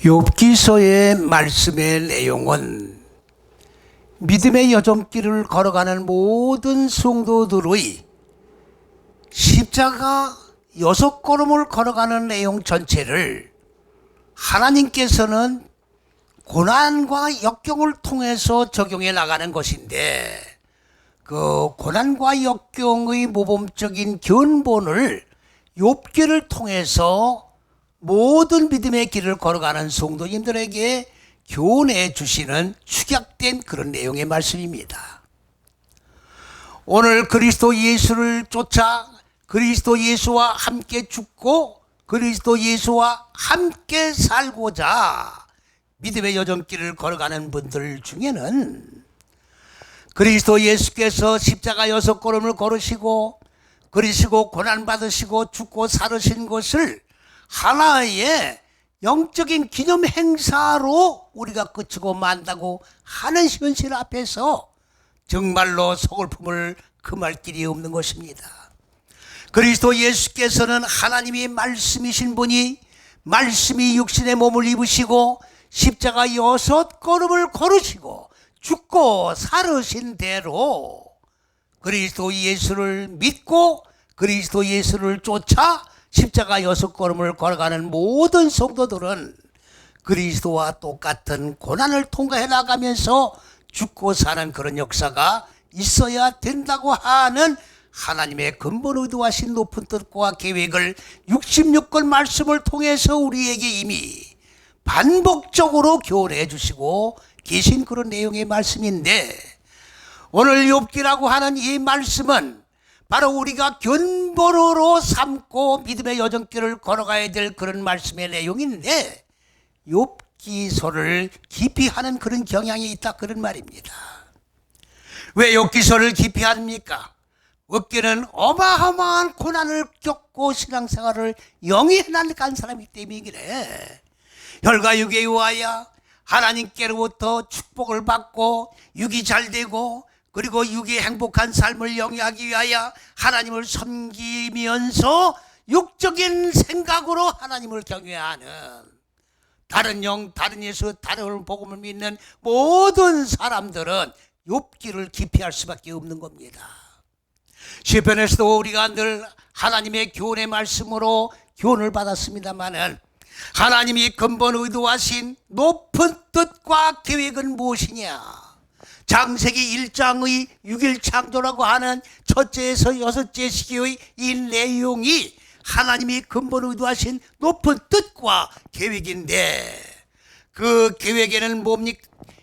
욥기서의 말씀의 내용은 믿음의 여정길을 걸어가는 모든 성도들의 십자가 6걸음을 걸어가는 내용 전체를 하나님께서는 고난과 역경을 통해서 적용해 나가는 것인데, 그 고난과 역경의 모범적인 견본을 욥기를 통해서 모든 믿음의 길을 걸어가는 성도님들에게 교훈해 주시는 축약된 그런 내용의 말씀입니다. 오늘 그리스도 예수를 쫓아 그리스도 예수와 함께 죽고 그리스도 예수와 함께 살고자 믿음의 여정길을 걸어가는 분들 중에는 그리스도 예수께서 십자가 6걸음을 걸으시고 그리시고 고난받으시고 죽고 살으신 것을 하나의 영적인 기념 행사로 우리가 그치고 만다고 하는 현실 앞에서 정말로 서글픔을 금할 길이 없는 것입니다. 그리스도 예수께서는 하나님이 말씀이신 분이 말씀이 육신의 몸을 입으시고 십자가 6걸음을 걸으시고 죽고 살으신 대로 그리스도 예수를 믿고 그리스도 예수를 쫓아 십자가 6걸음을 걸어가는 모든 성도들은 그리스도와 똑같은 고난을 통과해 나가면서 죽고 사는 그런 역사가 있어야 된다고 하는 하나님의 근본 의도하신 높은 뜻과 계획을 66권 말씀을 통해서 우리에게 이미 반복적으로 교훈해 주시고 계신 그런 내용의 말씀인데, 오늘 욥기라고 하는 이 말씀은 바로 우리가 견본으로 삼고 믿음의 여정길을 걸어가야 될 그런 말씀의 내용인데, 욥기서를 깊이 하는 그런 경향이 있다 그런 말입니다. 왜 욥기서를 깊이 합니까? 욥기는 어마어마한 고난을 겪고 신앙생활을 영위해 나간 사람이기 때문이래. 혈과 육에 의하여 하나님께로부터 축복을 받고 육이 잘 되고 그리고 육이 행복한 삶을 영위하기 위하여 하나님을 섬기면서 육적인 생각으로 하나님을 경외하는 다른 영, 다른 예수, 다른 복음을 믿는 모든 사람들은 욥기를 기피할 수밖에 없는 겁니다. 시편에서도 우리가 늘 하나님의 교훈의 말씀으로 교훈을 받았습니다마는 하나님이 근본 의도하신 높은 뜻과 계획은 무엇이냐? 창세기 1장의 6일 창조라고 하는 첫째에서 6째 시기의 이 내용이 하나님이 근본 의도하신 높은 뜻과 계획인데, 그 계획에는 뭡니까?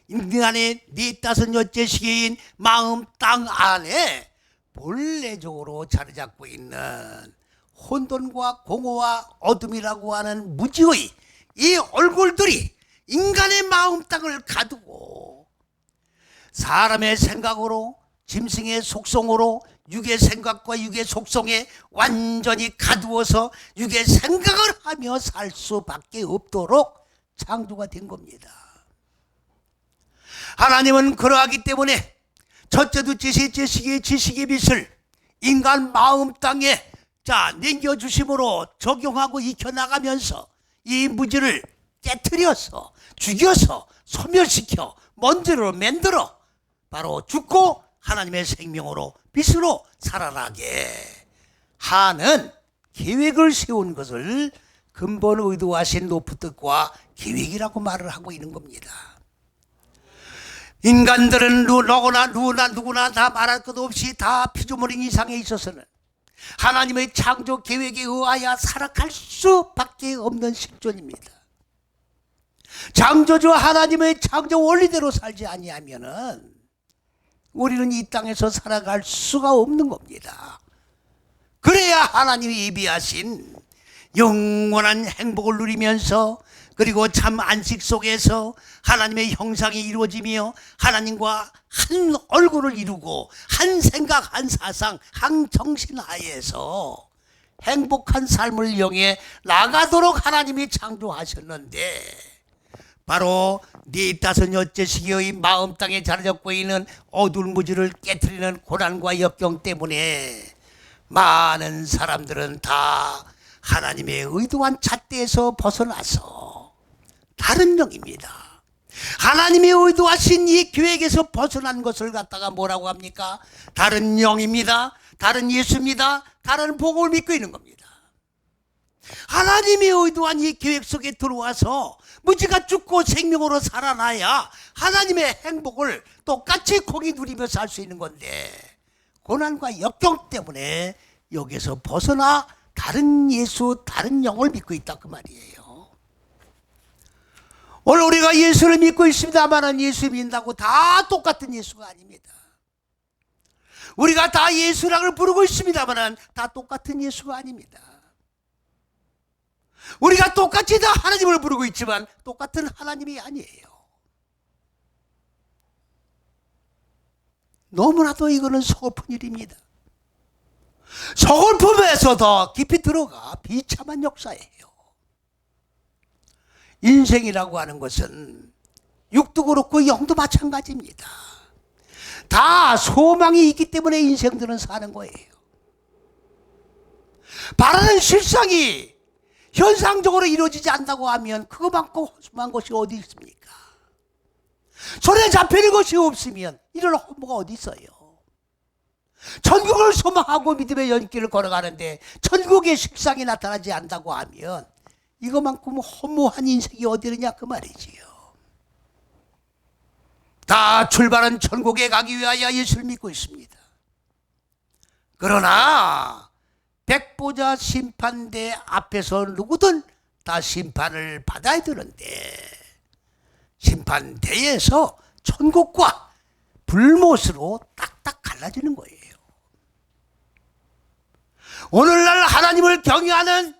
인간의 4-5째 시기인 마음 땅 안에 본래적으로 자리 잡고 있는 혼돈과 공허와 어둠이라고 하는 무지의 이 얼굴들이 인간의 마음 땅을 가두고 사람의 생각으로, 짐승의 속성으로 육의 생각과 육의 속성에 완전히 가두어서 육의 생각을 하며 살 수밖에 없도록 창조가 된 겁니다. 하나님은 그러하기 때문에 첫째, 둘째, 셋째 시기의 지식의 빛을 인간 마음 땅에 남겨주심으로 적용하고 익혀나가면서 이 무지를 깨트려서 죽여서 소멸시켜 먼지로 만들어 바로 죽고 하나님의 생명으로 빛으로 살아나게 하는 계획을 세운 것을 근본 의도하신 높은 뜻과 계획이라고 말을 하고 있는 겁니다. 인간들은 누구나 다 말할 것 없이 다 피조물인 이상에 있어서는 하나님의 창조 계획에 의하여 살아갈 수밖에 없는 식존입니다. 창조주 하나님의 창조 원리대로 살지 아니하면은 우리는 이 땅에서 살아갈 수가 없는 겁니다. 그래야 하나님이 예비하신 영원한 행복을 누리면서 그리고 참 안식 속에서 하나님의 형상이 이루어지며 하나님과 한 얼굴을 이루고 한 생각, 한 사상, 한 정신 하에서 행복한 삶을 영해 나가도록 하나님이 창조하셨는데, 바로 4-5째 시기의 마음 땅에 자리 잡고 있는 어둘무지를 깨트리는 고난과 역경 때문에 많은 사람들은 다 하나님의 의도한 잣대에서 벗어나서 다른 다른 영입니다. 하나님의 의도하신 이 계획에서 벗어난 것을 갖다가 뭐라고 합니까? 다른 영입니다. 다른 예수입니다. 다른 복음을 믿고 있는 겁니다. 하나님의 의도한 이 계획 속에 들어와서 무지가 죽고 생명으로 살아나야 하나님의 행복을 똑같이 공이 누리며 살 수 있는 건데, 고난과 역경 때문에 여기서 벗어나 다른 예수, 다른 영을 믿고 있다 그 말이에요. 오늘 우리가 예수를 믿고 있습니다만 예수 믿는다고 다 똑같은 예수가 아닙니다. 우리가 다 예수라고 부르고 있습니다만 다 똑같은 예수가 아닙니다. 우리가 똑같이 다 하나님을 부르고 있지만 똑같은 하나님이 아니에요. 너무나도 이거는 서글픈 일입니다. 서글픔에서 더 깊이 들어가 비참한 역사예요. 인생이라고 하는 것은 육도 그렇고 영도 마찬가지입니다. 다 소망이 있기 때문에 인생들은 사는 거예요. 바라는 실상이 현상적으로 이루어지지 않는다고 하면 그거만큼 허술한 것이 어디 있습니까? 손에 잡히는 것이 없으면 이런 허무가 어디 있어요? 천국을 소망하고 믿음의 연길을 걸어가는데 천국의 실상이 나타나지 않는다고 하면 이거만큼 허무한 인생이 어디 있느냐 그 말이지요. 다 출발은 천국에 가기 위하여 예수를 믿고 있습니다. 그러나 백보자 심판대 앞에서 누구든 다 심판을 받아야 되는데 심판대에서 천국과 불못으로 딱딱 갈라지는 거예요. 오늘날 하나님을 경외하는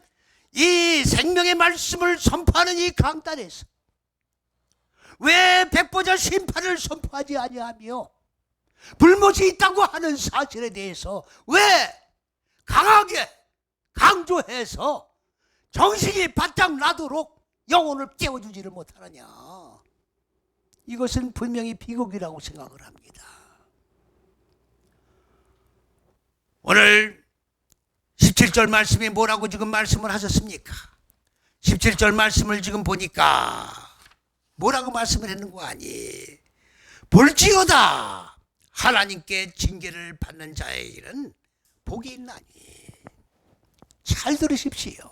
이 생명의 말씀을 선포하는 이 강단에서 왜 백보자 심판을 선포하지 아니하며 불못이 있다고 하는 사실에 대해서 왜 강하게 강조해서 정신이 바짝 나도록 영혼을 깨워주지를 못하느냐. 이것은 분명히 비극이라고 생각을 합니다. 오늘 17절 말씀이 뭐라고 지금 말씀을 하셨습니까? 17절 말씀을 지금 보니까 뭐라고 말씀을 했는 거 아니? 볼지어다 하나님께 징계를 받는 자의 일은 복이 있나니. 잘 들으십시오.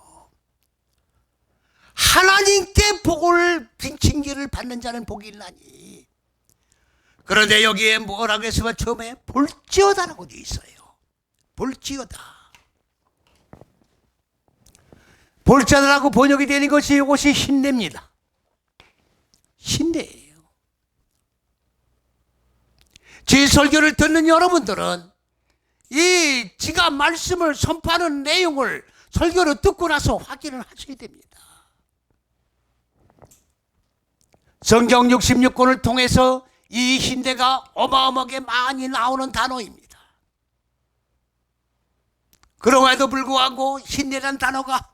하나님께 복을 징계를 받는 자는 복이 있나니. 그런데 여기에 뭐라고 했으면 처음에 볼지어다라고 되어 있어요. 볼지어다. 볼지어다라고 번역이 되는 것이 이것이 신뢰입니다. 신뢰예요. 제 설교를 듣는 여러분들은 이 지가 말씀을 선포하는 내용을 설교를 듣고 나서 확인을 하셔야 됩니다. 성경 66권을 통해서 이 신뢰가 어마어마하게 많이 나오는 단어입니다. 그럼에도 불구하고 신뢰라는 단어가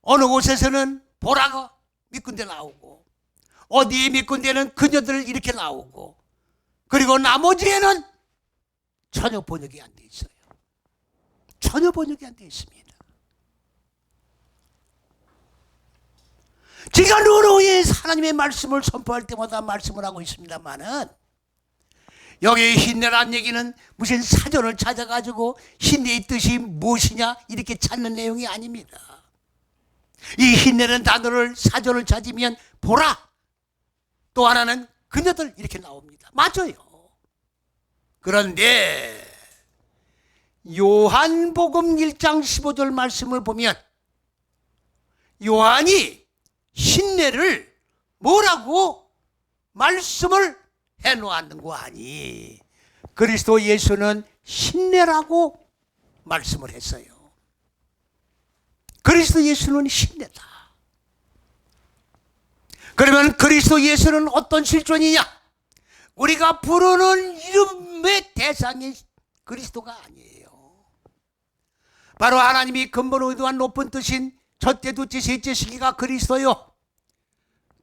어느 곳에서는 보라고 밑군데 나오고 어디에 밑군데는 그녀들 이렇게 나오고 그리고 나머지에는 전혀 번역이 안 돼 있어요. 전혀 번역이 안 돼 있습니다. 제가 누누이 하나님의 말씀을 선포할 때마다 말씀을 하고 있습니다만은 여기 신뢰란 얘기는 무슨 사전을 찾아가지고 신뢰의 뜻이 무엇이냐 이렇게 찾는 내용이 아닙니다. 이 신뢰는 단어를 사전을 찾으면 보라 또 하나는 그녀들 이렇게 나옵니다. 맞아요. 그런데 요한복음 1장 15절 말씀을 보면 요한이 신뢰를 뭐라고 말씀을 해놓았는 거 아니. 그리스도 예수는 신뢰라고 말씀을 했어요. 그리스도 예수는 신뢰다. 그러면 그리스도 예수는 어떤 실존이냐? 우리가 부르는 이름의 대상이 그리스도가 아니에요. 바로 하나님이 근본 의도한 높은 뜻인 첫째, 둘째, 셋째 시기가 그리스도요.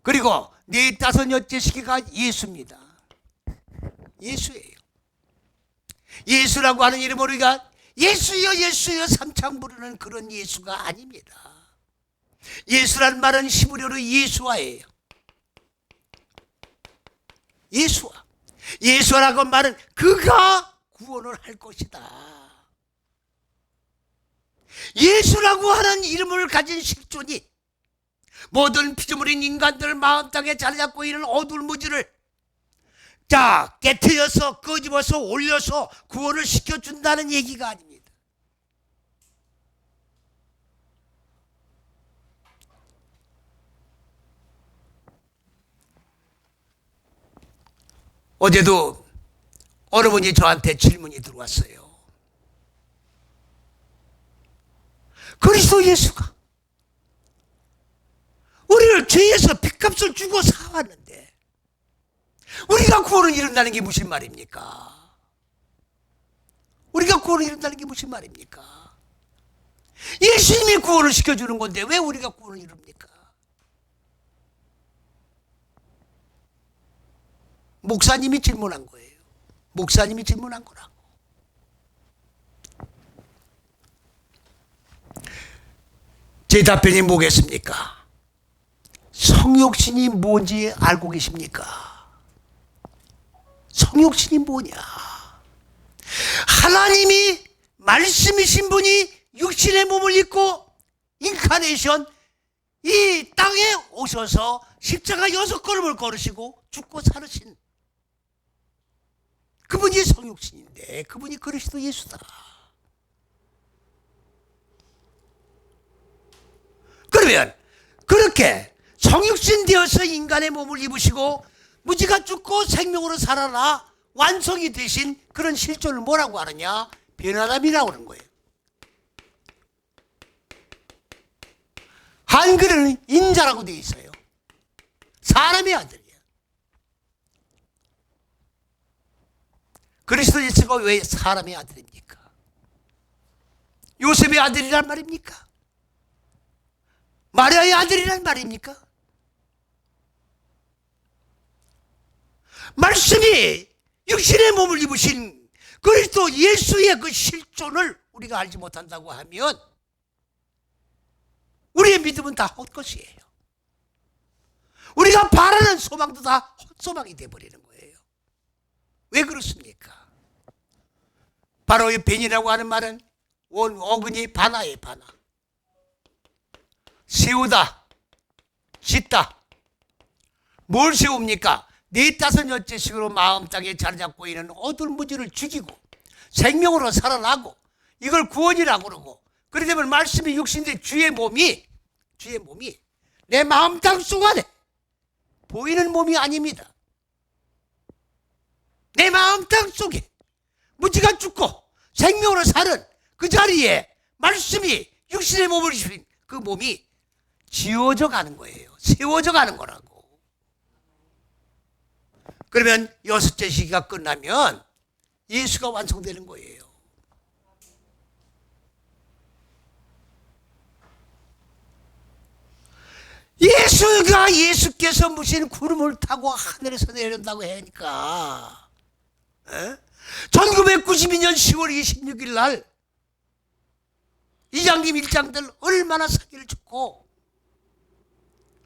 그리고 네, 다섯, 여째 시기가 예수입니다. 예수예요. 예수라고 하는 이름을 우리가 예수여 예수여 삼창 부르는 그런 예수가 아닙니다. 예수란 말은 히브리어로 예수와예요. 예수라고 말은 그가 구원을 할 것이다. 예수라고 하는 이름을 가진 실존이 모든 피조물인 인간들 마음 땅에 자리 잡고 있는 어두운 무지를 깨트려서 끄집어서 올려서 구원을 시켜준다는 얘기가 아닙니다. 어제도 어느 분이 저한테 질문이 들어왔어요. 그리스도 예수가 우리를 죄에서 핏값을 주고 사왔는데 우리가 구원을 이룬다는 게 무슨 말입니까? 우리가 구원을 이룬다는 게 무슨 말입니까? 예수님이 구원을 시켜주는 건데 왜 우리가 구원을 이룹니까? 목사님이 질문한 거예요. 목사님이 질문한 거라고. 제 답변이 뭐겠습니까? 성육신이 뭔지 알고 계십니까? 성육신이 뭐냐? 하나님이 말씀이신 분이 육신의 몸을 입고 인카네이션 이 땅에 오셔서 십자가 6걸음을 걸으시고 죽고 살으신 그분이 성육신인데 그분이 그리스도 예수다. 그러면 그렇게 성육신 되어서 인간의 몸을 입으시고 무지가 죽고 생명으로 살아나 완성이 되신 그런 실존을 뭐라고 하느냐? 변화람이라고 하는 거예요. 한글은 인자라고 되어 있어요. 사람의 아들이야. 그리스도 예수가 왜 사람의 아들입니까? 요셉의 아들이란 말입니까? 마리아의 아들이란 말입니까? 말씀이 육신의 몸을 입으신 그리스도 예수의 그 실존을 우리가 알지 못한다고 하면 우리의 믿음은 다 헛것이에요. 우리가 바라는 소망도 다 헛소망이 되어버리는 거예요. 왜 그렇습니까? 바로 이 벤이라고 하는 말은 어근이 반화예요. 반화. 세우다, 짓다. 뭘 세웁니까? 네 다섯 여째식으로 마음 땅에 자리 잡고 있는 어두운 무지를 죽이고 생명으로 살아나고 이걸 구원이라고 그러고 그러다 보면 말씀이 육신인데 주의 몸이 내 마음 땅 속 안에 보이는 몸이 아닙니다. 내 마음 땅 속에 무지가 죽고 생명으로 사는 그 자리에 말씀이 육신의 몸을 입힌 그 몸이 지워져 가는 거예요. 세워져 가는 거라고. 그러면 6째 시기가 끝나면 예수가 완성되는 거예요. 예수께서 무슨 구름을 타고 하늘에서 내려온다고 하니까 1992년 10월 26일 날 이장님 일장들 얼마나 사기를 쳤고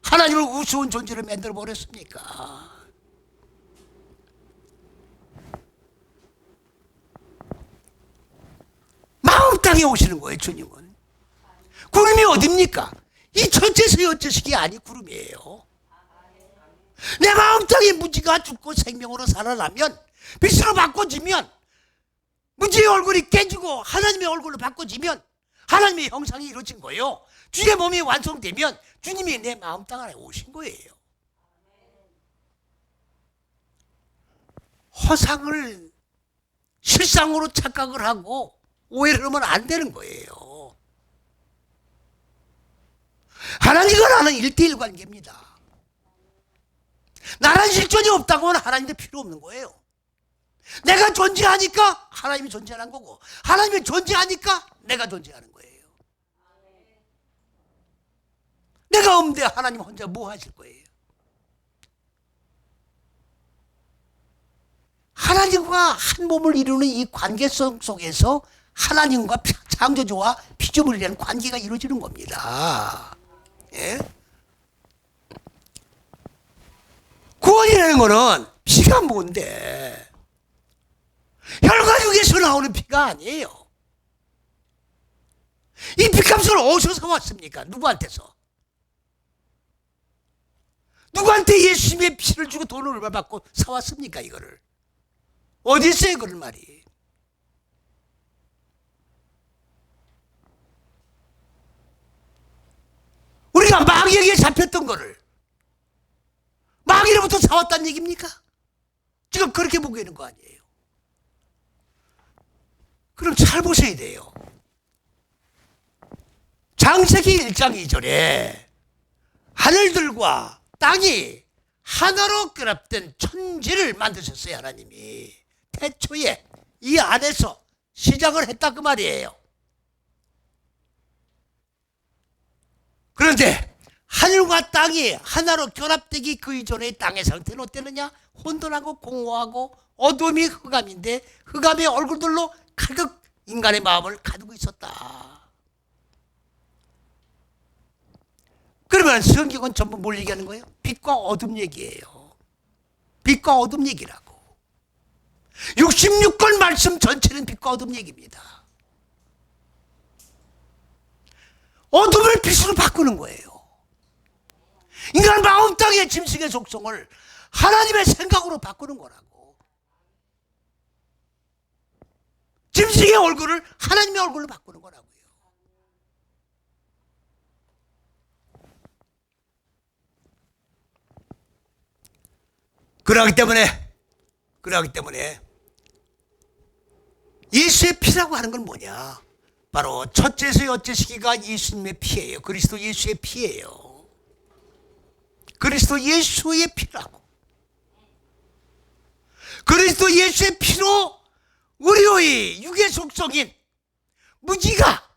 하나님을 우스운 존재로 만들어 버렸습니까? 마음 땅에 오시는 거예요. 주님은. 구름이 어딥니까? 이 첫째서 여째식이 아니 구름이에요. 내 마음 땅에 무지가 죽고 생명으로 살아나면 빛으로 바꿔지면 무지의 얼굴이 깨지고 하나님의 얼굴로 바꿔지면 하나님의 형상이 이루어진 거예요. 주의 몸이 완성되면 주님이 내 마음 땅 안에 오신 거예요. 허상을 실상으로 착각을 하고 오해를 하면 안 되는 거예요. 하나님과 나는 1대1 관계입니다. 나란 실존이 없다고 하면 하나님도 필요 없는 거예요. 내가 존재하니까 하나님이 존재하는 거고 하나님이 존재하니까 내가 존재하는 거예요. 내가 없는데 하나님 혼자 뭐 하실 거예요? 하나님과 한 몸을 이루는 이 관계성 속에서 하나님과 창조주와 피조물이라는 관계가 이루어지는 겁니다. 예? 구원이라는 거는 피가 뭔데? 혈가죽에서 나오는 피가 아니에요. 이 피값을 어디서 사왔습니까? 누구한테서? 누구한테 예수님의 피를 주고 돈을 얼마 받고 사왔습니까? 이거를 어디 있어요? 그런 말이. 우리가 마귀에게 잡혔던 거를 마귀로부터 사왔다는 얘기입니까? 지금 그렇게 보고 있는 거 아니에요. 그럼 잘 보셔야 돼요. 창세기 1장 2절에 하늘들과 땅이 하나로 결합된 천지를 만드셨어요. 하나님이 태초에 이 안에서 시작을 했다 그 말이에요. 그런데 하늘과 땅이 하나로 결합되기 그 이전의 땅의 상태는 어땠느냐? 혼돈하고 공허하고 어둠이 흑암인데 흑암의 얼굴들로 가득 인간의 마음을 가두고 있었다. 그러면 성경은 전부 뭘 얘기하는 거예요? 빛과 어둠 얘기예요. 빛과 어둠 얘기라고. 66권 말씀 전체는 빛과 어둠 얘기입니다. 어둠을 빛으로 바꾸는 거예요. 인간 마음 땅의 짐승의 속성을 하나님의 생각으로 바꾸는 거라고. 짐승의 얼굴을 하나님의 얼굴로 바꾸는 거라고요. 그러기 때문에 예수의 피라고 하는 건 뭐냐? 바로 첫째에서 여째시기가 예수님의 피예요. 그리스도 예수의 피예요. 그리스도 예수의 피라고. 그리스도 예수의 피로 우리의 육의 속성인 무지가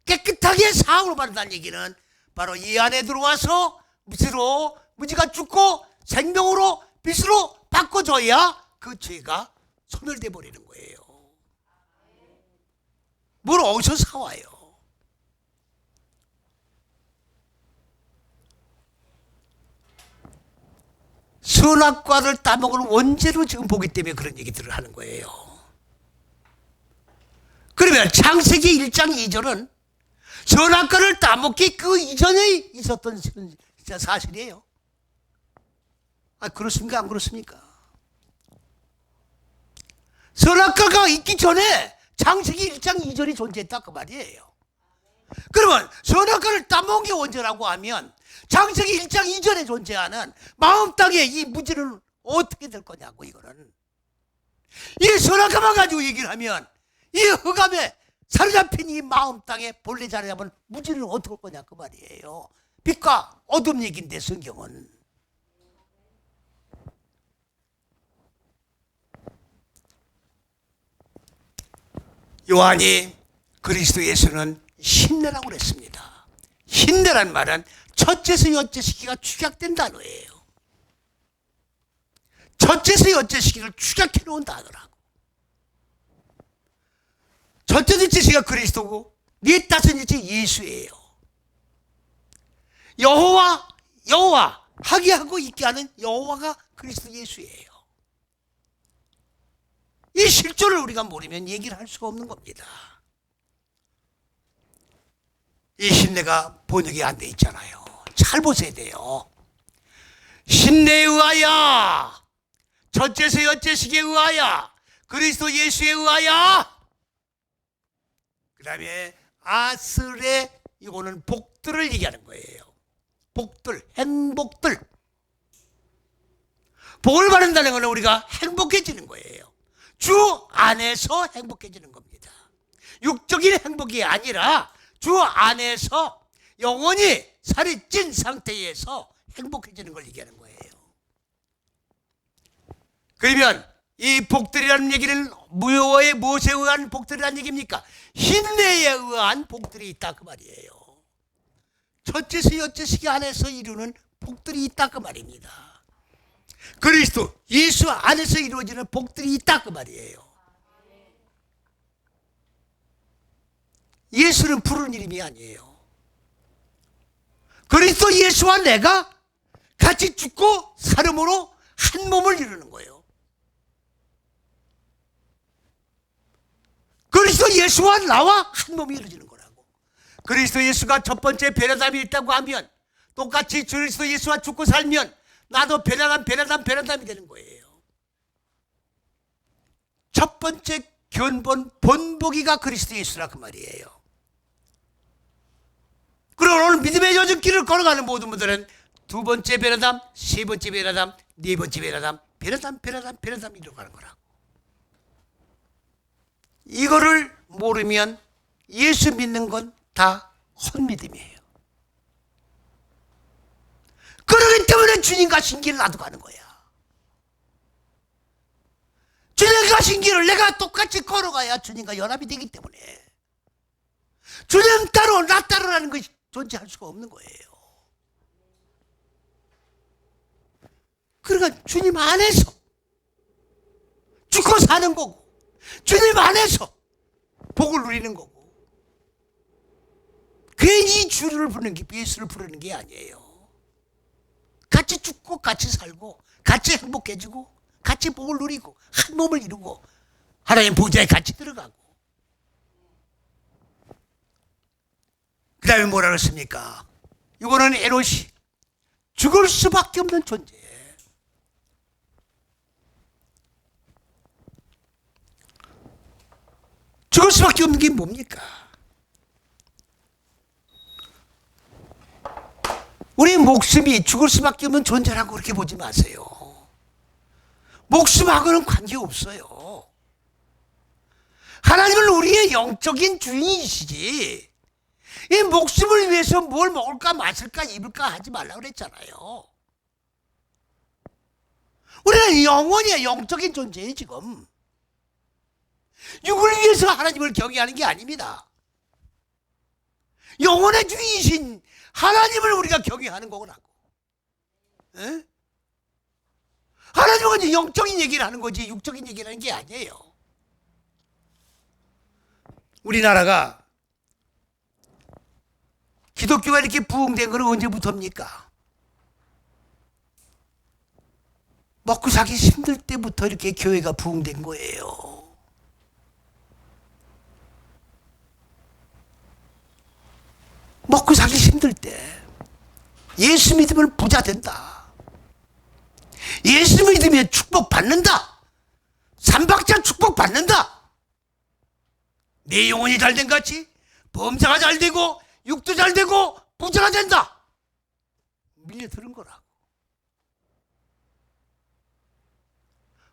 깨끗하게 사함으로 받는다는 얘기는 바로 이 안에 들어와서 무지가 죽고 생명으로 빛으로 바꿔줘야 그 죄가 소멸돼 버리는 거예요. 뭘 어디서 사와요? 선악과를 따먹을 원죄로 지금 보기 때문에 그런 얘기들을 하는 거예요. 그러면 창세기 1장 2절은 선악과를 따먹기 그 이전에 있었던 사실이에요. 아, 그렇습니까? 안 그렇습니까? 선악과가 있기 전에 창세기 1장 2절이 존재했다 그 말이에요. 그러면 선악과를 따먹은 게 언제라고 하면 창세기 1장 2절에 존재하는 마음 땅의 이 무지는 어떻게 될 거냐고. 이거는 이 선악과만 가지고 얘기를 하면 이 흑암에 사로잡힌 이 마음 땅에 본래 자리 잡은 무지는 어떻게 할 거냐 그 말이에요. 빛과 어둠 얘기인데 성경은. 요한이 그리스도 예수는 신내라고 그랬습니다. 신내란 말은 첫째서 여째시기가 축약된 단어예요. 첫째서 여째시기를 축약해 놓은 단어라고. 첫째 둘째시기가 그리스도고 네 다섯째 예수예요. 여호와 하게 하고 있게 하는 여호와가 그리스도 예수예요. 이 실존을 우리가 모르면 얘기를 할 수가 없는 겁니다. 이 신내가 번역이 안 돼 있잖아요. 잘 보셔야 돼요. 신내에 의하여, 첫째서 여째식에 의하여, 그리스도 예수에 의하여, 그 다음에 아스레, 이거는 복들을 얘기하는 거예요. 복들, 행복들. 복을 받는다는 것은 우리가 행복해지는 거예요. 주 안에서 행복해지는 겁니다. 육적인 행복이 아니라 주 안에서 영원히 살이 찐 상태에서 행복해지는 걸 얘기하는 거예요. 그러면 이 복들이라는 얘기는 무엇에 의한 복들이라는 얘기입니까? 신내에 의한 복들이 있다 그 말이에요. 첫째서 여째시기 안에서 이루는 복들이 있다 그 말입니다. 그리스도 예수 안에서 이루어지는 복들이 있다 그 말이에요. 예수는 부르는 이름이 아니에요. 그리스도 예수와 내가 같이 죽고 사름으로 한 몸을 이루는 거예요. 그리스도 예수와 나와 한 몸이 이루어지는 거라고. 그리스도 예수가 첫 번째 베라담이 있다고 하면 똑같이 그리스도 예수와 죽고 살면 나도 베라담이 되는 거예요. 첫 번째 견본 본보기가 그리스도 예수라 그 말이에요. 그리고 오늘 믿음의 여정길을 걸어가는 모든 분들은 두 번째 베라담, 세 번째 베라담, 네 번째 베라담, 베라담 이루어 가는 거라고. 이거를 모르면 예수 믿는 건 다 헛믿음이에요. 그러기 때문에 주님과 신기를 놔두고 가는 거야. 주님과 신기를 내가 똑같이 걸어가야 주님과 연합이 되기 때문에 주님 따로 나 따로라는 것이 존재할 수가 없는 거예요. 그러니까 주님 안에서 죽고 사는 거고 주님 안에서 복을 누리는 거고 괜히 주를 부르는 게 예수를 부르는 게 아니에요. 같이 죽고 같이 살고 같이 행복해지고 같이 복을 누리고 한 몸을 이루고 하나님 보좌에 같이 들어가고 그 다음에 뭐라 그랬습니까? 이거는 에롯이 죽을 수밖에 없는 존재. 죽을 수밖에 없는 게 뭡니까? 우리 목숨이 죽을 수밖에 없는 존재라고 그렇게 보지 마세요. 목숨하고는 관계없어요. 하나님은 우리의 영적인 주인이시지 이 목숨을 위해서 뭘 먹을까 마실까 입을까 하지 말라고 그랬잖아요. 우리는 영혼이야. 영적인 존재예요. 지금 육을 위해서 하나님을 경외하는 게 아닙니다. 영혼의 주인이신 하나님을 우리가 경외하는 거라고. 에? 하나님은 이제 영적인 얘기를 하는 거지 육적인 얘기를 하는 게 아니에요. 우리나라가 기독교가 이렇게 부흥된 건 언제부터입니까? 먹고 살기 힘들 때부터 이렇게 교회가 부흥된 거예요. 먹고 살기 힘들 때 예수 믿으면 부자 된다. 예수 믿으면 축복 받는다. 삼박자 축복 받는다. 내 영혼이 잘된 같이 범사가 잘 되고 육도 잘 되고 부자가 된다. 밀려드는 거라고.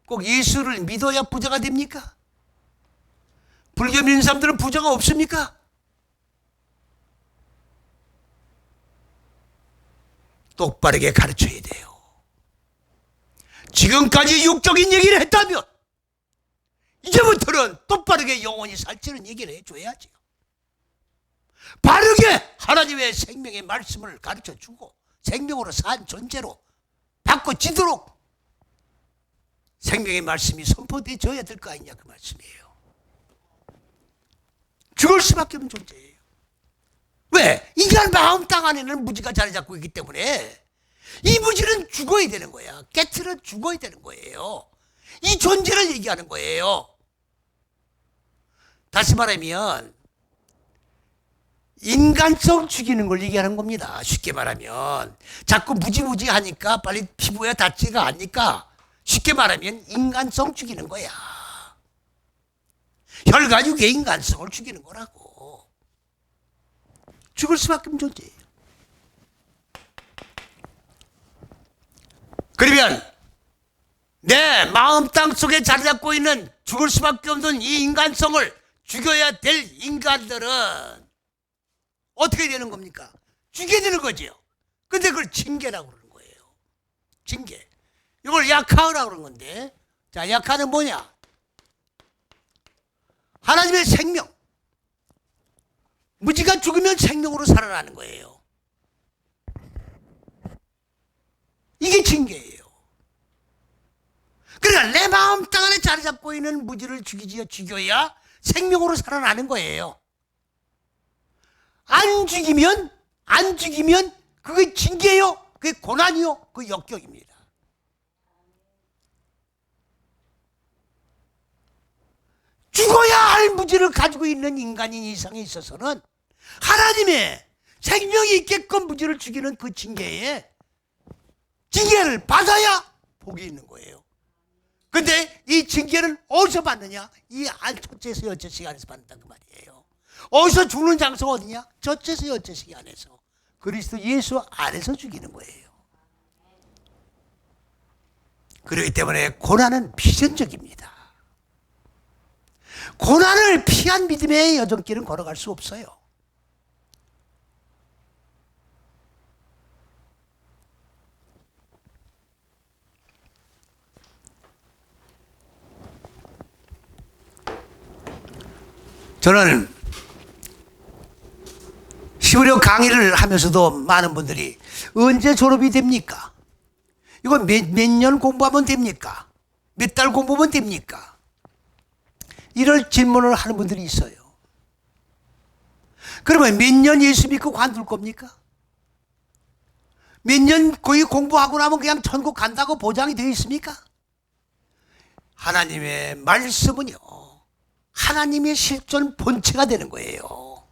꼭 예수를 믿어야 부자가 됩니까? 불교 믿는 사람들은 부자가 없습니까? 똑바르게 가르쳐야 돼요. 지금까지 육적인 얘기를 했다면 이제부터는 똑바르게 영혼이 살찌는 얘기를 해줘야죠. 바르게 하나님의 생명의 말씀을 가르쳐주고 생명으로 산 존재로 바꿔지도록 생명의 말씀이 선포되어야 될 거 아니냐 그 말씀이에요. 죽을 수밖에 없는 존재예요. 왜? 인간 마음 땅 안에는 무지가 자리 잡고 있기 때문에 이 무지는 죽어야 되는 거야. 깨트는 죽어야 되는 거예요. 이 존재를 얘기하는 거예요. 다시 말하면 인간성 죽이는 걸 얘기하는 겁니다. 쉽게 말하면 자꾸 무지무지 하니까 빨리 피부에 닿지가 않으니까 쉽게 말하면 인간성 죽이는 거야. 혈가육의 인간성을 죽이는 거라고. 죽을 수밖에 없는 존재예요. 그러면 내 마음 땅 속에 자리 잡고 있는 죽을 수밖에 없는 이 인간성을 죽여야 될 인간들은 어떻게 되는 겁니까? 죽여야 되는 거죠. 근데 그걸 징계라고 그러는 거예요. 징계. 이걸 약하라고 그러는 건데, 자, 약하는 뭐냐? 하나님의 생명. 무지가 죽으면 생명으로 살아나는 거예요. 이게 징계예요. 그러니까 내 마음 땅 안에 자리 잡고 있는 무지를 죽여야 생명으로 살아나는 거예요. 안 죽이면 그게 징계요, 그게 고난이요, 그 역경입니다. 죽어야 할 무지를 가지고 있는 인간인 이상에 있어서는 하나님의 생명이 있게끔 무지를 죽이는 그 징계를 받아야 복이 있는 거예요. 근데 이 징계를 어디서 받느냐? 이 첫째에서 여째 시간에서 받는다 그 말이에요. 어디서 죽는 장소가 어디냐? 첫째에서 여째 시간에서 그리스도 예수 안에서 죽이는 거예요. 그렇기 때문에 고난은 비전적입니다. 고난을 피한 믿음의 여정길은 걸어갈 수 없어요. 저는 히브리어 강의를 하면서도 많은 분들이 언제 졸업이 됩니까? 이거 몇 년 공부하면 됩니까? 몇 달 공부하면 됩니까? 이럴 질문을 하는 분들이 있어요. 그러면 몇 년 예수 믿고 관둘 겁니까? 몇 년 거의 공부하고 나면 그냥 천국 간다고 보장이 되어 있습니까? 하나님의 말씀은요, 하나님의 실존 본체가 되는 거예요.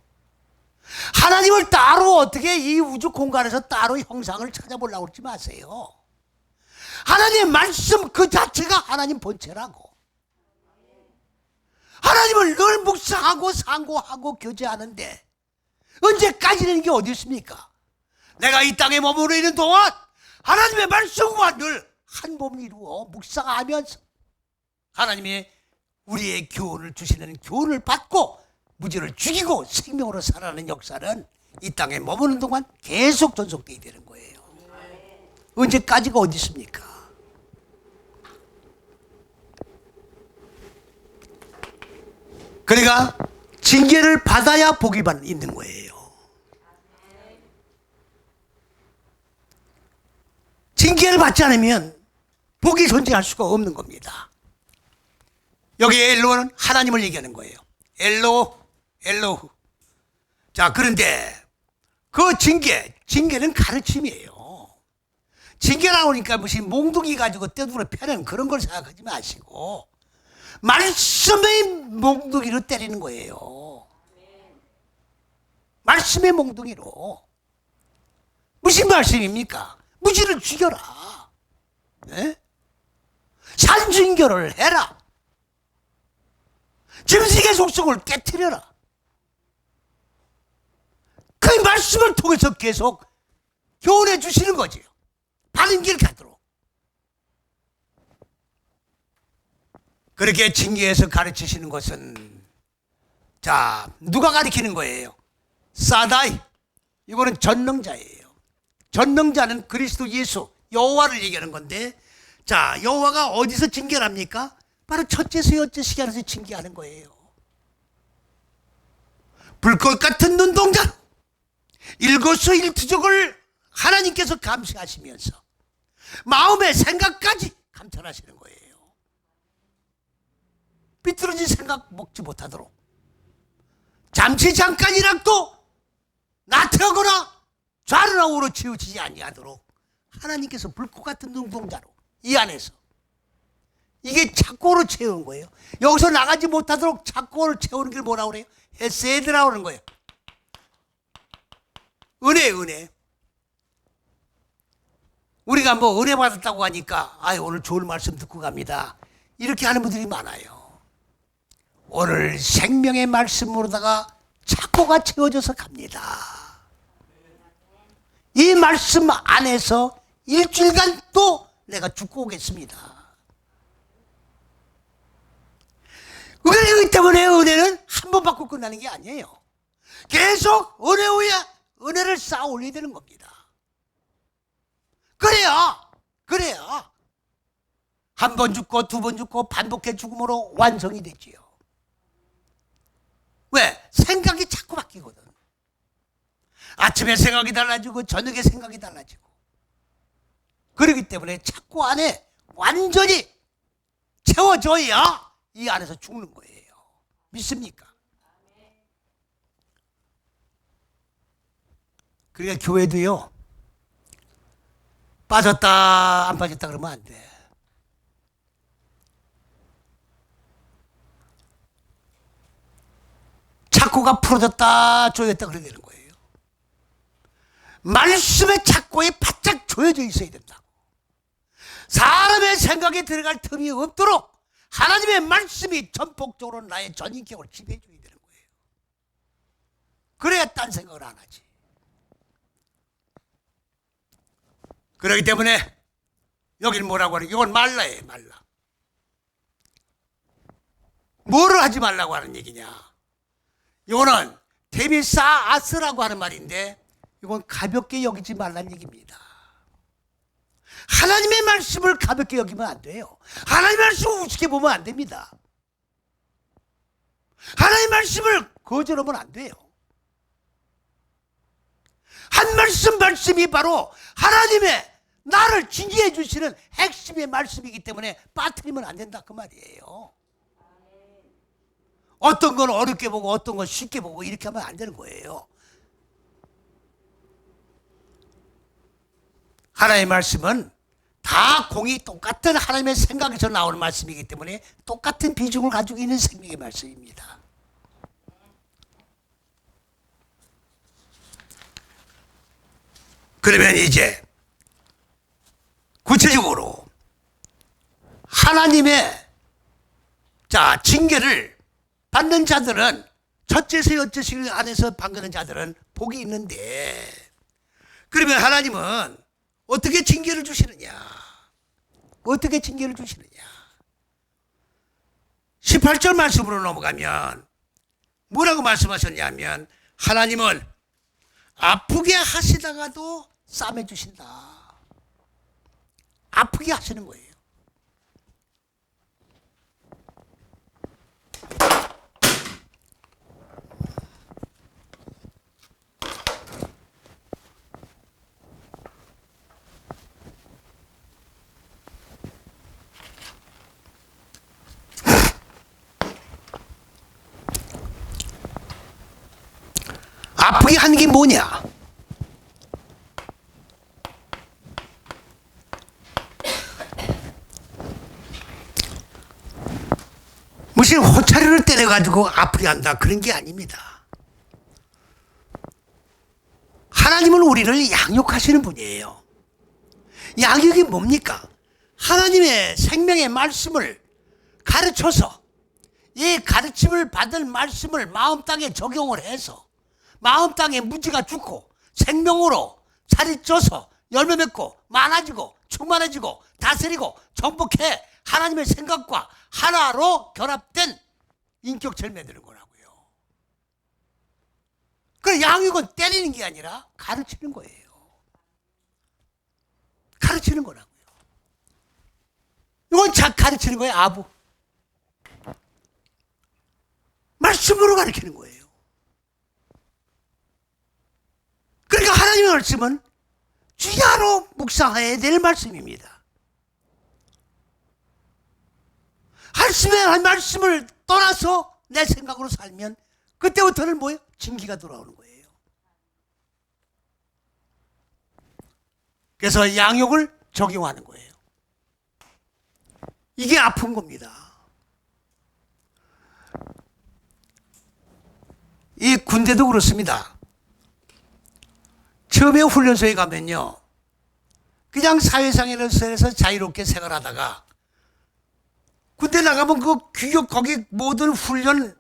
하나님을 따로 어떻게 이 우주 공간에서 따로 형상을 찾아보려고 그러지 마세요. 하나님의 말씀 그 자체가 하나님 본체라고. 하나님을 늘 묵상하고 상고하고 교제하는데 언제까지는 게 어디 있습니까? 내가 이 땅에 머무르 있는 동안 하나님의 말씀과 늘 한 몸을 이루어 묵상하면서 하나님의 우리의 교훈을 주시는 교훈을 받고 무지를 죽이고 생명으로 살아가는 역사는 이 땅에 머무는 동안 계속 전속되게 되는 거예요. 언제까지가 어디 있습니까? 그러니까 징계를 받아야 복이 있는 거예요. 징계를 받지 않으면 복이 존재할 수가 없는 겁니다. 여기 엘로는 하나님을 얘기하는 거예요. 엘로후. 자, 그런데 그 징계는 가르침이에요. 징계라고 하니까 무슨 몽둥이 가지고 떼두러 패는 그런 걸 생각하지 마시고 말씀의 몽둥이로 때리는 거예요. 말씀의 몽둥이로. 무슨 말씀입니까? 무지를 죽여라. 네? 산중결을 해라. 짐승의 속성을 깨트려라. 그 말씀을 통해서 계속 교훈해 주시는 거지요. 바른 길 가도록. 그렇게 징계해서 가르치시는 것은 자, 누가 가르치는 거예요? 사다이. 이거는 전능자예요. 전능자는 그리스도 예수 여호와를 얘기하는 건데, 자, 여호와가 어디서 징계를 합니까? 바로 첫째서 여째 시간에서 징계하는 거예요. 불꽃 같은 눈동자, 일거수일투족을 하나님께서 감시하시면서 마음의 생각까지 감찰하시는 거예요. 삐뚤어진 생각 먹지 못하도록, 잠시 잠깐이라도 나태하거나 좌로나 우로 치우치지 아니하도록 하나님께서 불꽃 같은 눈동자로 이 안에서 이게 착고로 채우는 거예요. 여기서 나가지 못하도록 착고를 채우는 게 뭐라고 그래요? 헤세드라고 하는 거예요. 은혜. 우리가 뭐 은혜 받았다고 하니까 오늘 좋은 말씀 듣고 갑니다, 이렇게 하는 분들이 많아요. 오늘 생명의 말씀으로다가 착고가 채워져서 갑니다. 이 말씀 안에서 일주일간 또 내가 죽고 오겠습니다. 그렇기 때문에 은혜는 한 번 받고 끝나는 게 아니에요. 계속 은혜 위에 은혜를 쌓아 올려야 되는 겁니다. 그래야 한 번 죽고 두 번 죽고 반복해 죽음으로 완성이 되지요. 왜? 생각이 자꾸 바뀌거든. 아침에 생각이 달라지고 저녁에 생각이 달라지고. 그렇기 때문에 자꾸 안에 완전히 채워져야 이 안에서 죽는 거예요. 믿습니까? 그러니까 교회도요, 빠졌다 안 빠졌다 그러면 안 돼. 착고가 풀어졌다 조였다 그래야 되는 거예요. 말씀의 착고에 바짝 조여져 있어야 된다고. 사람의 생각에 들어갈 틈이 없도록 하나님의 말씀이 전폭적으로 나의 전 인격을 지배해 줘야 되는 거예요. 그래야 딴 생각을 안 하지. 그렇기 때문에 여기는 뭐라고 하는, 이건 말라예요. 말라. 뭐를 하지 말라고 하는 얘기냐. 이거는 데미사 아스라고 하는 말인데 이건 가볍게 여기지 말라는 얘기입니다. 하나님의 말씀을 가볍게 여기면 안 돼요. 하나님의 말씀을 우습게 보면 안 됩니다. 하나님의 말씀을 거절하면 안 돼요. 한 말씀이 바로 하나님의 나를 징계해 주시는 핵심의 말씀이기 때문에 빠뜨리면 안 된다 그 말이에요. 어떤 건 어렵게 보고 어떤 건 쉽게 보고 이렇게 하면 안 되는 거예요. 하나님의 말씀은 다 공이 똑같은 하나님의 생각에서 나오는 말씀이기 때문에 똑같은 비중을 가지고 있는 생명의 말씀입니다. 그러면 이제 구체적으로 하나님의 징계를 받는 자들은 첫째서 여째씩 안에서 받는 자들은 복이 있는데, 그러면 하나님은 어떻게 징계를 주시느냐? 어떻게 징계를 주시느냐? 18절 말씀으로 넘어가면 뭐라고 말씀하셨냐면 하나님은 아프게 하시다가도 싸매 주신다. 아프게 하시는 거예요. 아프게 하는 게 뭐냐? 무슨 호차리를 때려가지고 아프게 한다 그런 게 아닙니다. 하나님은 우리를 양육하시는 분이에요. 양육이 뭡니까? 하나님의 생명의 말씀을 가르쳐서 이 가르침을 받은 말씀을 마음 땅에 적용을 해서 마음 땅에 무지가 죽고 생명으로 살이 쪄서 열매 맺고 많아지고 충만해지고 다스리고 정복해 하나님의 생각과 하나로 결합된 인격체를 만드는 거라고요. 그 양육은 때리는 게 아니라 가르치는 거예요. 가르치는 거라고요. 이건 가르치는 거예요. 아부. 말씀으로 가르치는 거예요. 그러니까 하나님의 말씀은 주야로 묵상해야 될 말씀입니다. 말씀을 떠나서 내 생각으로 살면 그때부터는 뭐예요? 징계가 돌아오는 거예요. 그래서 양육을 적용하는 거예요. 이게 아픈 겁니다. 이 군대도 그렇습니다. 처음에 훈련소에 가면요, 그냥 사회생활에서 자유롭게 생활하다가 군대 나가면 그 규격 거기 모든 훈련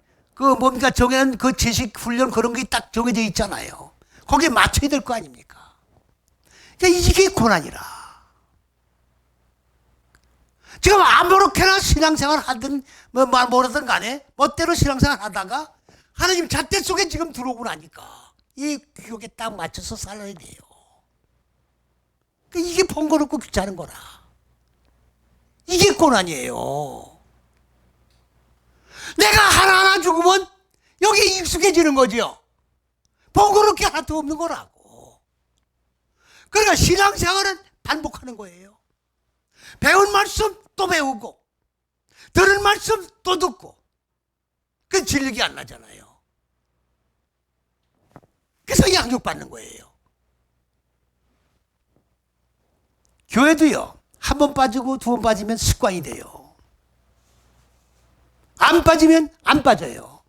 정해놓은 그 지식 훈련 그런 게 딱 정해져 있잖아요. 거기에 맞춰야 될 거 아닙니까? 그러니까 이게 고난이라. 지금 아무렇게나 신앙생활 하든 뭐라든 간에 멋대로 신앙생활 하다가 하나님 잣대 속에 지금 들어오고 나니까 이 규격에 딱 맞춰서 살아야 돼요. 그러니까 이게 번거롭고 귀찮은 거라. 이게 고난이에요. 내가 하나하나 죽으면 여기에 익숙해지는 거죠. 번거롭게 하나도 없는 거라고. 그러니까 신앙생활은 반복하는 거예요. 배운 말씀 또 배우고 들은 말씀 또 듣고 그 진리가 안 나잖아요. 그래서 양육받는 거예요. 교회도요, 한 번 빠지고 두 번 빠지면 습관이 돼요. 안 빠지면 안 빠져요.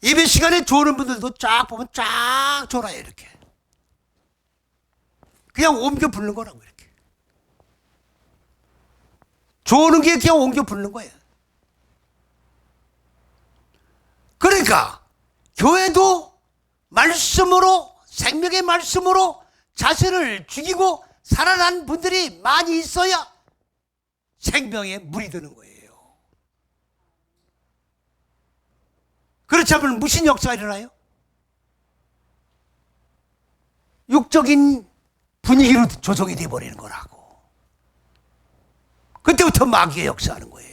예배 시간에 조는 분들도 쫙 보면 쫙 졸아요. 이렇게 그냥 옮겨 부르는 거라고. 이렇게 조는 게 그냥 옮겨 부르는 거예요. 그러니까 교회도 말씀으로, 생명의 말씀으로 자신을 죽이고 살아난 분들이 많이 있어야 생명에 물이 드는 거예요. 그렇지 않으면 무슨 역사가 일어나요? 육적인 분위기로 조성이 되어버리는 거라고. 그때부터 마귀의 역사하는 거예요.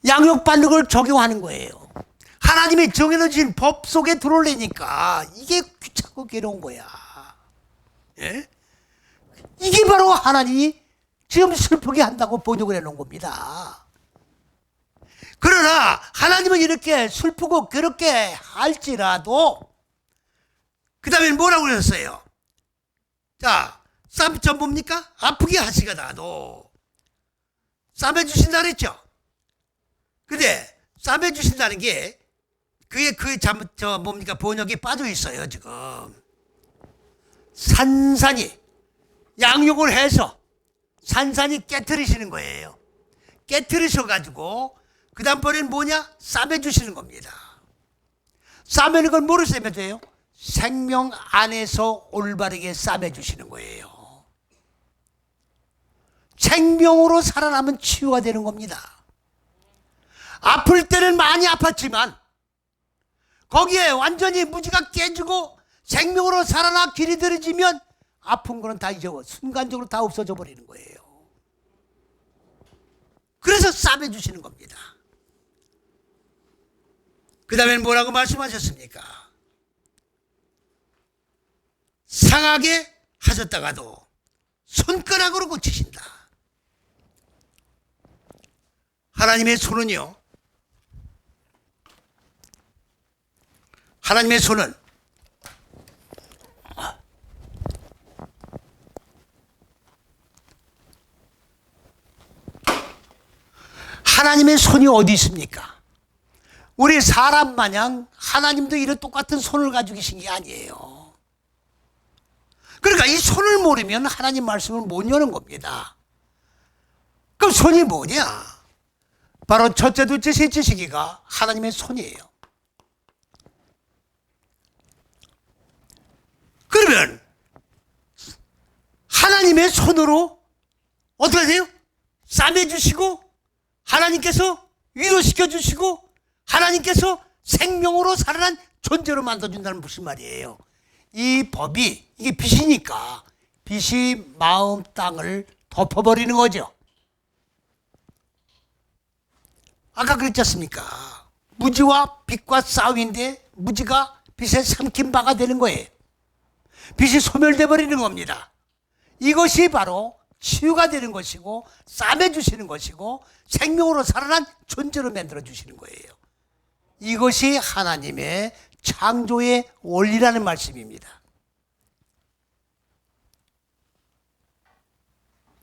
양육받는 걸 적용하는 거예요. 하나님의 정해놓으신 법 속에 들어오려니까 이게 귀찮고 괴로운 거야. 예? 이게 바로 하나님이 지금 슬프게 한다고 번역을 해놓은 겁니다. 그러나 하나님은 이렇게 슬프고 괴롭게 할지라도 그 다음에 뭐라고 그랬어요? 자, 쌈 뭡니까? 아프게 하시거나도 쌈해 주신다 그랬죠? 근데 쌈해 주신다는 게 그게 뭡니까? 번역에 빠져 있어요, 지금. 산산이 양육을 해서 산산이 깨트리시는 거예요. 깨트리셔가지고 그 다음번에는 뭐냐? 쌈해 주시는 겁니다. 쌈해는 건 뭐를 쌈해 줘요? 생명 안에서 올바르게 쌈해 주시는 거예요. 생명으로 살아나면 치유가 되는 겁니다. 아플 때는 많이 아팠지만 거기에 완전히 무지가 깨지고 생명으로 살아나 길이 들어지면 아픈 거는 다 잊어 순간적으로 다 없어져 버리는 거예요. 그래서 쌈해 주시는 겁니다. 그 다음에 뭐라고 말씀하셨습니까? 상하게 하셨다가도 손가락으로 고치신다. 하나님의 손은요, 하나님의 손은 하나님의 손이 어디 있습니까? 우리 사람 마냥 하나님도 이런 똑같은 손을 가지고 계신 게 아니에요. 그러니까 이 손을 모르면 하나님 말씀을 못 여는 겁니다. 그럼 손이 뭐냐? 바로 첫째, 둘째, 셋째 시기가 하나님의 손이에요. 그러면 하나님의 손으로 어떻게 돼요? 싸매주시고 하나님께서 위로시켜 주시고 하나님께서 생명으로 살아난 존재로 만들어준다는 무슨 말이에요? 이 법이 이게 빛이니까 빛이 마음 땅을 덮어버리는 거죠. 아까 그랬지 않습니까? 무지와 빛과 싸움인데 무지가 빛에 삼킨 바가 되는 거예요. 빛이 소멸돼 버리는 겁니다. 이것이 바로 치유가 되는 것이고 싸매 주시는 것이고 생명으로 살아난 존재로 만들어 주시는 거예요. 이것이 하나님의 창조의 원리라는 말씀입니다.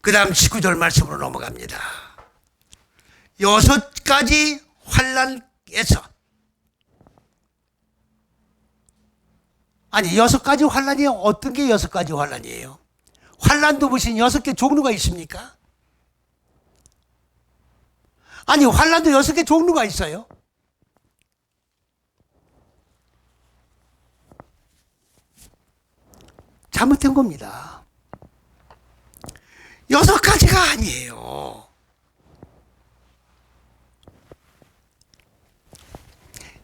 그 다음 19절 말씀으로 넘어갑니다. 6가지 환난에서, 아니 6가지 환난이 어떤 게 6가지 환난이에요? 환난도 무슨 6개 종류가 있습니까? 아니 환난도 6개 종류가 있어요. 잘못된 겁니다. 6가지가 아니에요.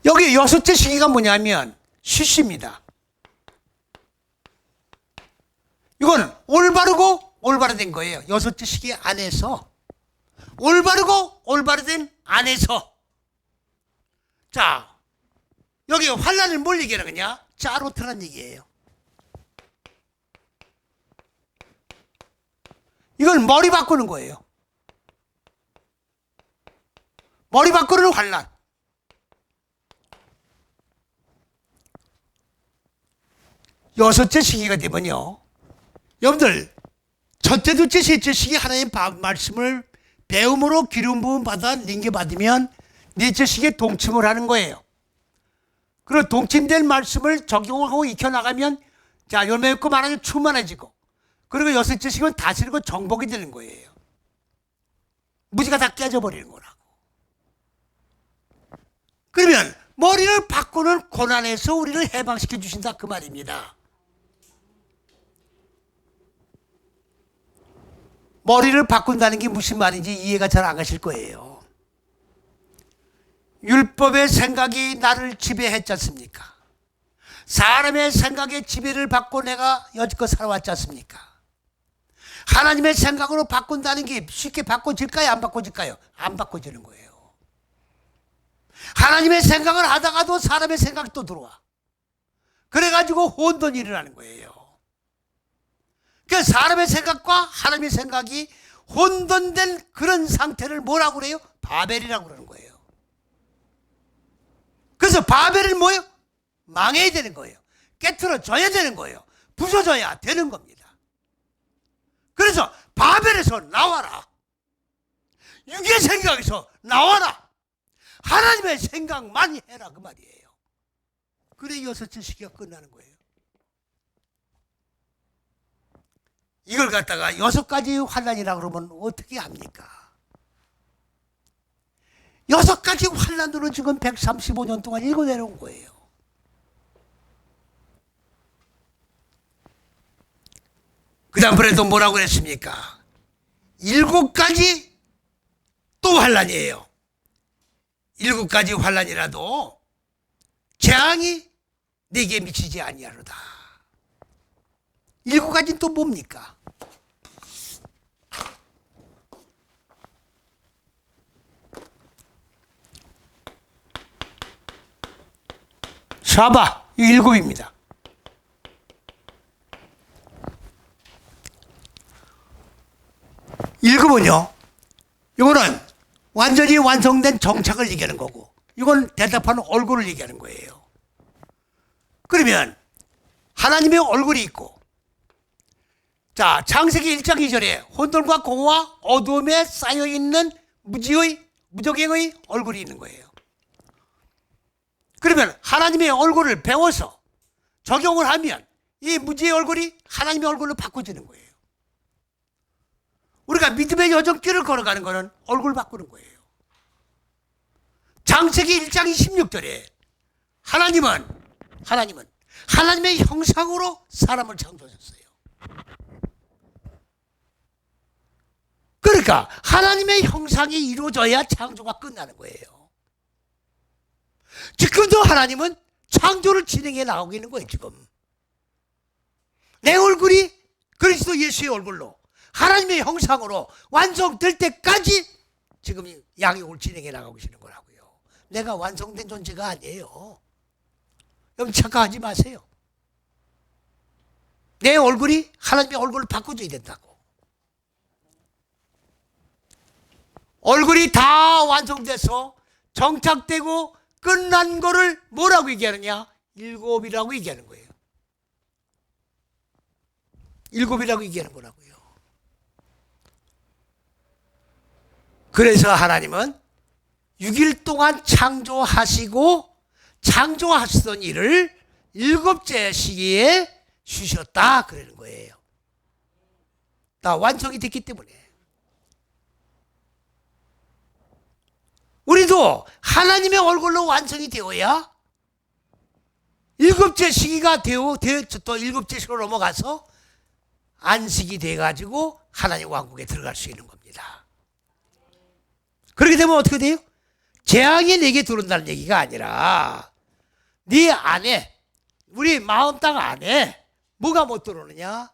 여기 6째 시기가 뭐냐면 쉬쉬입니다. 이건 올바르고 올바르된 거예요. 6째 시기 안에서 올바르고 올바르된 안에서. 자, 여기 환난을 뭘 얘기하는 거냐? 짜로트란 얘기예요. 이건 머리 바꾸는 거예요. 머리 바꾸는 환난. 여섯째 시기가 되면요, 여러분들 첫째, 둘째, 셋째 시기 하나님 말씀을 배움으로 기름 부음 받아 링계 받으면 네 자식에 동침을 하는 거예요. 그리고 동침된 말씀을 적용하고 익혀나가면 자 열매 맺고 말하면 충만해지고 그리고 여섯 자식은 다스리고 정복이 되는 거예요. 무지가 다 깨져버리는 거라고. 그러면 머리를 바꾸는 고난에서 우리를 해방시켜 주신다 그 말입니다. 머리를 바꾼다는 게 무슨 말인지 이해가 잘 안 가실 거예요. 율법의 생각이 나를 지배했지 않습니까? 사람의 생각에 지배를 받고 내가 여지껏 살아왔지 않습니까? 하나님의 생각으로 바꾼다는 게 쉽게 바꿔질까요? 안 바꿔질까요? 안 바꿔지는 거예요. 하나님의 생각을 하다가도 사람의 생각이 또 들어와. 그래가지고 혼돈이 일어나는 거예요. 그 사람의 생각과 하나님의 생각이 혼돈된 그런 상태를 뭐라고 그래요? 바벨이라고 그러는 거예요. 그래서 바벨은 뭐예요? 망해야 되는 거예요. 깨트려져야 되는 거예요. 부서져야 되는 겁니다. 그래서 바벨에서 나와라. 육의 생각에서 나와라. 하나님의 생각만 해라 그 말이에요. 그래 여섯 시기가 끝나는 거예요. 이걸 갖다가 여섯 가지 환난이라고 그러면 어떻게 합니까? 여섯 가지 환난으로 지금 135년 동안 읽어내려온 거예요. 그 다음번에도 뭐라고 그랬습니까? 일곱 가지 또 환난이에요. 일곱 가지 환난이라도 재앙이 내게 미치지 아니하로다. 일곱 가지는 또 뭡니까? 샤바 일곱입니다. 일곱은요, 이거는 완전히 완성된 정착을 얘기하는 거고, 이건 대답하는 얼굴을 얘기하는 거예요. 그러면 하나님의 얼굴이 있고, 자 창세기 1장 2절에 혼돈과 공허와 어두움에 쌓여있는 무적행의 얼굴이 있는 거예요. 그러면 하나님의 얼굴을 배워서 적용을 하면 이 무지의 얼굴이 하나님의 얼굴로 바꿔지는 거예요. 우리가 믿음의 여정길을 걸어가는 것은 얼굴 바꾸는 거예요. 창세기 1장 26절에 하나님은 하나님의 형상으로 사람을 창조하셨어요. 그러니까 하나님의 형상이 이루어져야 창조가 끝나는 거예요. 지금도 하나님은 창조를 진행해 나가고 있는 거예요. 지금 내 얼굴이 그리스도 예수의 얼굴로 하나님의 형상으로 완성될 때까지 지금 양육을 진행해 나가고 계시는 거라고요. 내가 완성된 존재가 아니에요. 여러분 착각하지 마세요. 내 얼굴이 하나님의 얼굴을 바꿔줘야 된다고. 얼굴이 다 완성돼서 정착되고 끝난 거를 뭐라고 얘기하느냐? 일곱이라고 얘기하는 거예요. 일곱이라고 얘기하는 거라고요. 그래서 하나님은 6일 동안 창조하시고 창조하시던 일을 일곱째 시기에 쉬셨다 그러는 거예요. 다 완성이 됐기 때문에. 우리도 하나님의 얼굴로 완성이 되어야 일곱째 시기가 또 일곱째 시기로 넘어가서 안식이 돼가지고 하나님 왕국에 들어갈 수 있는 겁니다. 그렇게 되면 어떻게 돼요? 재앙이 내게 들어온다는 얘기가 아니라 네 안에, 우리 마음 땅 안에 뭐가 못 들어오느냐?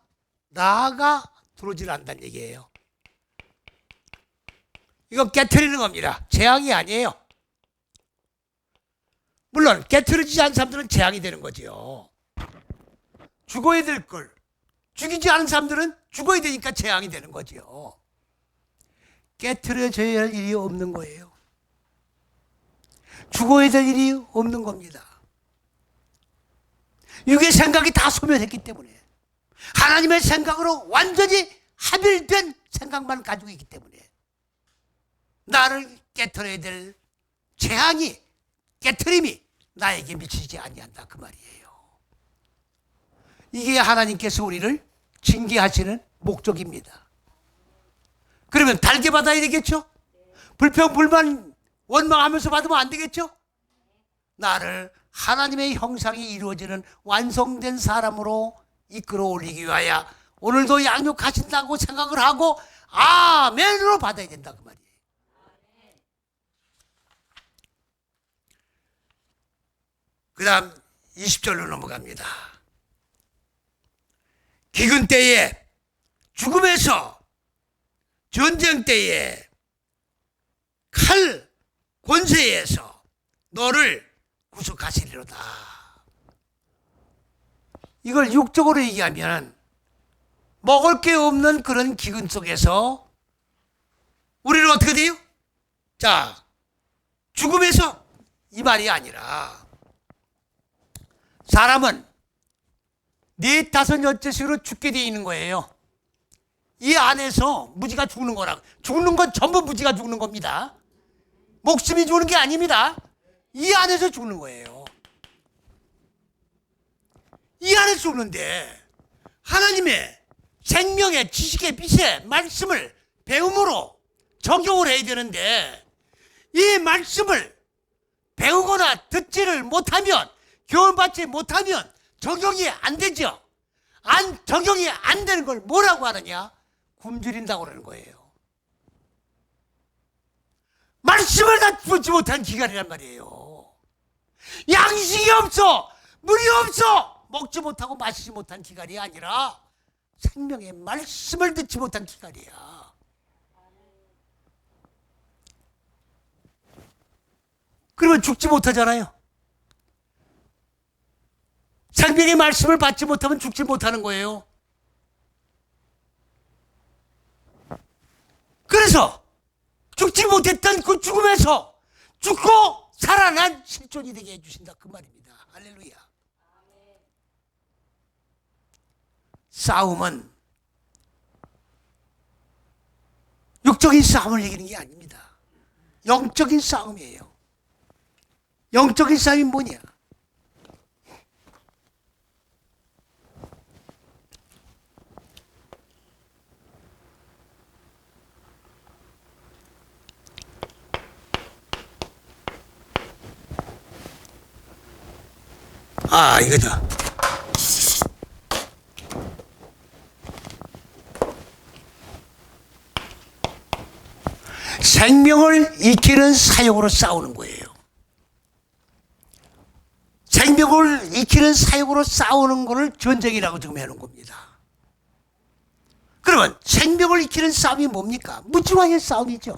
나가 들어오질 않는다는 얘기예요. 이건 깨트리는 겁니다. 재앙이 아니에요. 물론 깨트려지지 않은 사람들은 재앙이 되는 거죠. 죽어야 될 걸 죽이지 않은 사람들은 죽어야 되니까 재앙이 되는 거죠. 깨트려져야 할 일이 없는 거예요. 죽어야 될 일이 없는 겁니다. 육의 생각이 다 소멸했기 때문에, 하나님의 생각으로 완전히 합일된 생각만 가지고 있기 때문에 나를 깨트려야 될 재앙이, 깨트림이 나에게 미치지 아니한다 그 말이에요. 이게 하나님께서 우리를 징계하시는 목적입니다. 그러면 달게 받아야 되겠죠? 불평, 불만, 원망하면서 받으면 안 되겠죠? 나를 하나님의 형상이 이루어지는 완성된 사람으로 이끌어 올리기 위하여 오늘도 양육하신다고 생각을 하고 아멘으로 받아야 된다 그 말이에요. 그 다음 20절로 넘어갑니다. 기근 때에, 죽음에서, 전쟁 때에, 칼 권세에서 너를 구속하시리로다. 이걸 육적으로 얘기하면 먹을 게 없는 그런 기근 속에서 우리는 어떻게 돼요? 자, 죽음에서 이 말이 아니라 사람은 네 다섯 여째씩으로 죽게 되어 있는 거예요. 이 안에서 무지가 죽는 거라. 죽는 건 전부 무지가 죽는 겁니다. 목숨이 죽는 게 아닙니다. 이 안에서 죽는 거예요. 이 안에서 죽는데 하나님의 생명의 지식의 빛의 말씀을 배움으로 적용을 해야 되는데 이 말씀을 배우거나 듣지를 못하면, 교훈받지 못하면 적용이 안 되죠. 적용이 안 되는 걸 뭐라고 하느냐? 굶주린다고 그러는 거예요. 말씀을 다 듣지 못한 기간이란 말이에요. 양식이 없어, 물이 없어, 먹지 못하고 마시지 못한 기간이 아니라 생명의 말씀을 듣지 못한 기간이야. 그러면 죽지 못하잖아요. 생명의 말씀을 받지 못하면 죽지 못하는 거예요. 그래서 죽지 못했던 그 죽음에서 죽고 살아난 실존이 되게 해주신다 그 말입니다. 할렐루야. 싸움은 육적인 싸움을 이기는 게 아닙니다. 영적인 싸움이에요. 영적인 싸움이 뭐냐? 이거죠. 생명을 익히는 사역으로 싸우는 거예요. 생명을 익히는 사역으로 싸우는 것을 전쟁이라고 지금 해놓은 겁니다. 그러면 생명을 익히는 싸움이 뭡니까? 무지와의 싸움이죠.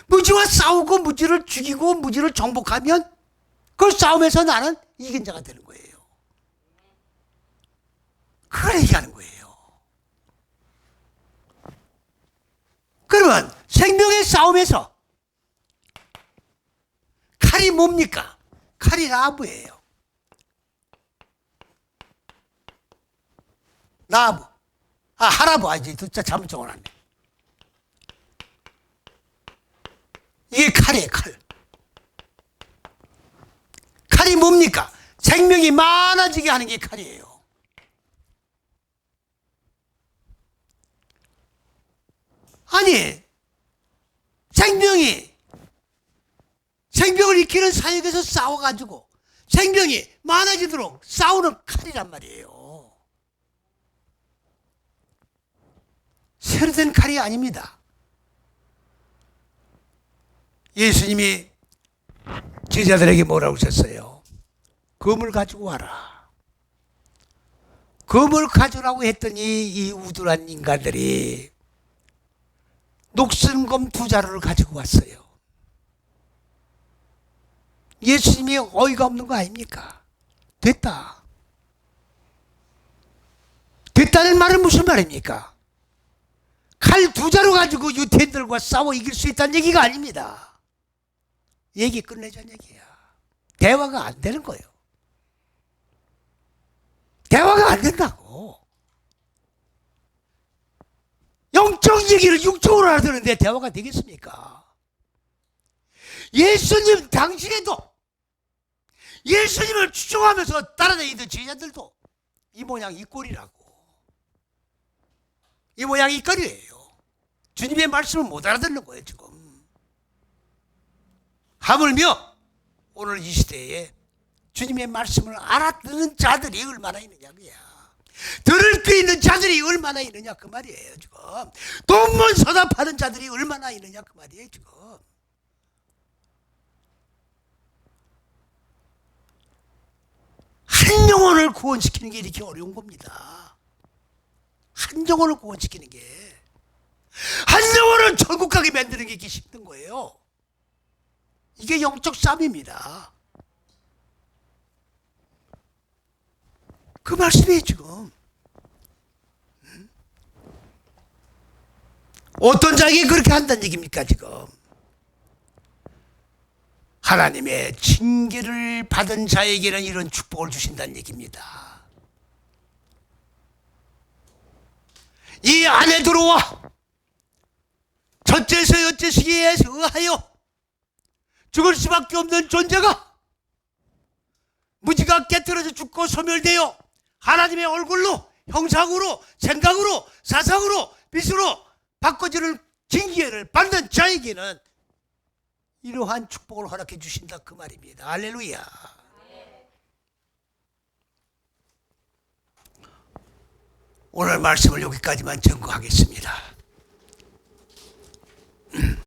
무지와 싸우고 무지를 죽이고 무지를 정복하면 그 싸움에서 나는 이긴 자가 되는 거예요. 그걸 얘기하는 거예요. 그러면 생명의 싸움에서 칼이 뭡니까? 칼이 나무예요. 나무. 하나무. 진짜 잘못 적어놨네. 이게 칼이에요, 칼. 칼이 뭡니까? 생명이 많아지게 하는 게 칼이에요. 아니, 생명을 익히는 사역에서 싸워가지고 생명이 많아지도록 싸우는 칼이란 말이에요. 새로 된 칼이 아닙니다. 예수님이 제자들에게 뭐라고 하셨어요? 검을 가지고 와라. 검을 가져라고 했더니 이 우둔한 인간들이 녹슨 검 2자루를 가지고 왔어요. 예수님이 어이가 없는 거 아닙니까? 됐다. 됐다는 말은 무슨 말입니까? 칼 2자루 가지고 유태인들과 싸워 이길 수 있다는 얘기가 아닙니다. 얘기 끝내자는 얘기야. 대화가 안 되는 거예요. 대화가 안 된다고. 영적 얘기를 육적으로 알아듣는데 대화가 되겠습니까? 예수님 당시에도 예수님을 추종하면서 따라다니던 제자들도 이 모양 이 꼴이라고. 이 모양 이 꼴이에요. 주님의 말씀을 못 알아듣는 거예요 지금. 하물며 오늘 이 시대에 주님의 말씀을 알아듣는 자들이 얼마나 있느냐 그야. 들을 게 있는 자들이 얼마나 있느냐 그 말이에요 지금. 돈만 서답하는 자들이 얼마나 있느냐 그 말이에요 지금. 한 영혼을 구원시키는 게 이렇게 어려운 겁니다. 한 영혼을 구원시키는 게, 한 영혼을 천국 가게 만드는 게 이렇게 힘든 거예요. 이게 영적 싸움입니다. 그 말씀이에요 지금. 어떤 자에게 그렇게 한다는 얘기입니까 지금? 하나님의 징계를 받은 자에게는 이런 축복을 주신다는 얘기입니다. 이 안에 들어와 첫째서 여째시기에 의하여 죽을 수밖에 없는 존재가 무지가 깨트려져 죽고 소멸되어 하나님의 얼굴로, 형상으로, 생각으로, 사상으로, 빛으로 바꿔지는 징계를 받는 자에게는 이러한 축복을 허락해 주신다 그 말입니다. 할렐루야. 오늘 말씀을 여기까지만 전거하겠습니다.